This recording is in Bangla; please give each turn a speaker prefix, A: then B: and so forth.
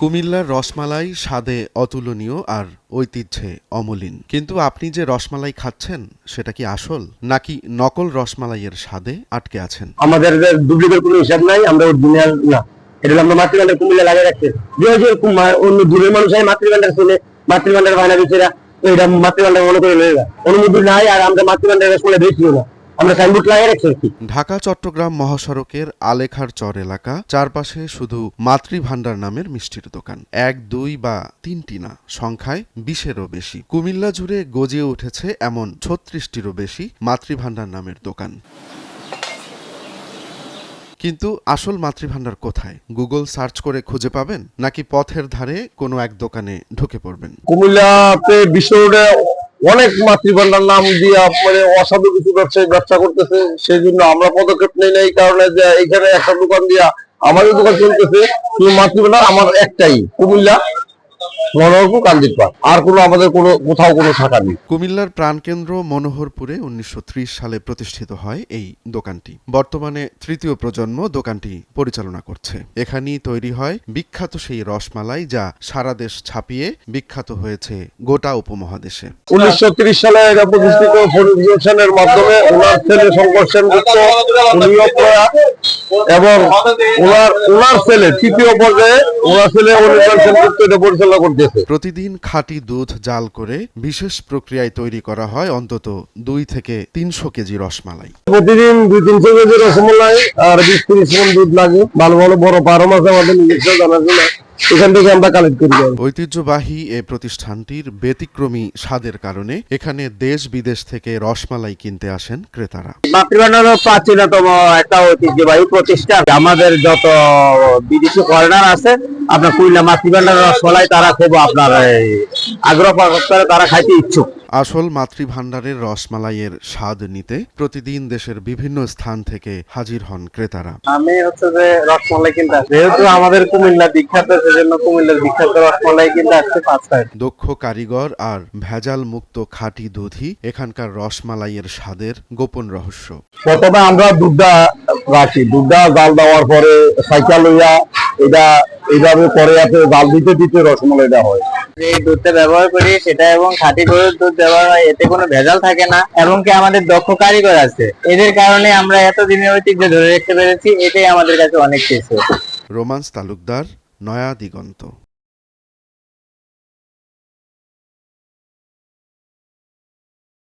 A: কুমিল্লার রসমালাই স্বাদে অতুলনীয় আর ঐতিহ্যে অমলিন। কিন্তু আপনি যে রসমালাই খাচ্ছেন সেটা কি আসল, নাকি নকল রসমালাইয়ের স্বাদে আটকে আছেন?
B: আমাদের ডুপ্লিকেট কোনো হিসাব নাই, আমরা অরিজিনাল না। এটা আমরা মাতৃভান্ডার কুমিল্লা লাগিয়ে রাখছি। যে অন্য দূরের মানুষ মাতৃভান্ডার ছিল, মাতৃভান্ডার বায়না দিচ্ছেরা এটা মাতৃভান্ডার মনে করে লয়ে যায়, অনুমতি নাই। আর আমরা মাতৃভান্ডার রসমালাই বেশিও না, আমরা সাইনবোর্ড লাগিয়ে রাখছি।
A: ঢাকা চট্টগ্রাম মহাসড়কের আলেখার চর এলাকা, চারপাশে শুধু মাতৃভান্ডার নামের মিষ্টির দোকান। 1, 2 বা 3টি না, সংখ্যায় 20-এরও বেশি। কুমিল্লা জুড়ে গজিয়ে উঠেছে এমন 36টিরও বেশি মাতৃভান্ডার নামের দোকান। কিন্তু আসল মাতৃভান্ডার কোথায়? গুগল সার্চ করে খুঁজে পাবেন, নাকি পথের ধারে কোনো এক দোকানে ঢুকে পড়বেন?
B: কুমিল্লাতে বিশ্ব রোডে অনেক মাতৃভান্ডার নাম দিয়ে মানে অসাধু কিছু ব্যবসা করতেছে। সেই জন্য আমরা পদক্ষেপ নেই না, এই কারণে যে এখানে একটা দোকান দিয়া আমাদের দোকান চলতেছে। মাতৃভান্ডার আমার একটাই, কুমিল্লা আর কোনো আমাদের কোথাও কোনো শাখা নেই।
A: কুমিল্লার প্রাণকেন্দ্র মনোহরপুরে 1930 সালে প্রতিষ্ঠিত হয় এই দোকানটি। বর্তমানে তৃতীয় প্রজন্ম দোকানটি পরিচালনা করছে। এখানেই তৈরি হয় বিখ্যাত সেই রসমালাই, যা সারা দেশ ছাপিয়ে বিখ্যাত হয়েছে গোটা উপমহাদেশে।
B: 1930 সালে এটা প্রতিষ্ঠিত ফরিদ মাধ্যমে ওনার ছেলে শঙ্কর সেনগুপ্ত এবং ওনার ছেলে তৃতীয় পর্যায়ে ওনার ছেলে অনির্বাণ সেনগুপ্ত এটা পরিচালনা করতেছে।
A: প্রতিদিন খাঁটি দুধ জাল করে বিশেষ প্রক্রিয়ায় তৈরি করা হয় অন্তত 2 থেকে 300 কেজি রসমালাই।
B: প্রতিদিন 2-300 কেজি রসমালাই আর 20-30 মণ দুধ লাগে। ভালো ভালো বড় ফার্ম আছে আমাদের নিজস্ব জানাশোনা, এখান থেকে আমরা কালেক্ট করি।
A: ঐতিহ্যবাহী এই প্রতিষ্ঠানটির ব্যতিক্রমী স্বাদের কারণে এখানে দেশ বিদেশ থেকে রসমালাই কিনতে আসেন ক্রেতারা।
B: মাতৃভান্ডার প্রাচীনতম একটা ঐতিহ্যবাহী প্রতিষ্ঠান। আমাদের যত বিদেশি ফরেনার আছে, আপনার কুমিল্লা মাতৃভান্ডার রসমালাই তারা খুব আপনার আগ্রহ প্রকাশ করে, তারা খাইতে ইচ্ছুক।
A: আসল মাতৃভান্ডারের রসমালাইয়ের স্বাদ নিতে প্রতিদিন দেশের বিভিন্ন স্থান থেকে হাজির হন ক্রেতারা।
B: আমি যে রসমালাই কিনতে আসছি, যেহেতু আমাদের কুমিল্লা বিখ্যাত, সেজন্য কুমিল্লার বিখ্যাত রসমালাই কিনতে আসছে 5
A: দক্ষ কারিগর আর ভেজাল মুক্ত খাঁটি দুধই এখানকার রসমালাইয়ের স্বাদের গোপন রহস্য।
B: প্রথমে আমরা দুধটা রাখি, দুধটা জাল দেওয়ার পরে সাইকেল লইয়া এটা এইভাবে পরে আছে জাল দিতে দিতে রসমালাইটা হয়।
C: যে দুধটা ব্যবহার করি সেটা এবং খাঁটি গরুর দুধ ব্যবহার হয়, এতে কোনো ভেজাল থাকে না, এবং কি আমাদের দক্ষ কারিগর আছে। এদের কারণে আমরা এতদিনের ঐতিহ্য ধরে রাখতে পেরেছি, এটাই আমাদের কাছে অনেক কিছু।
A: রোমান্স তালুকদার, নয়া দিগন্ত।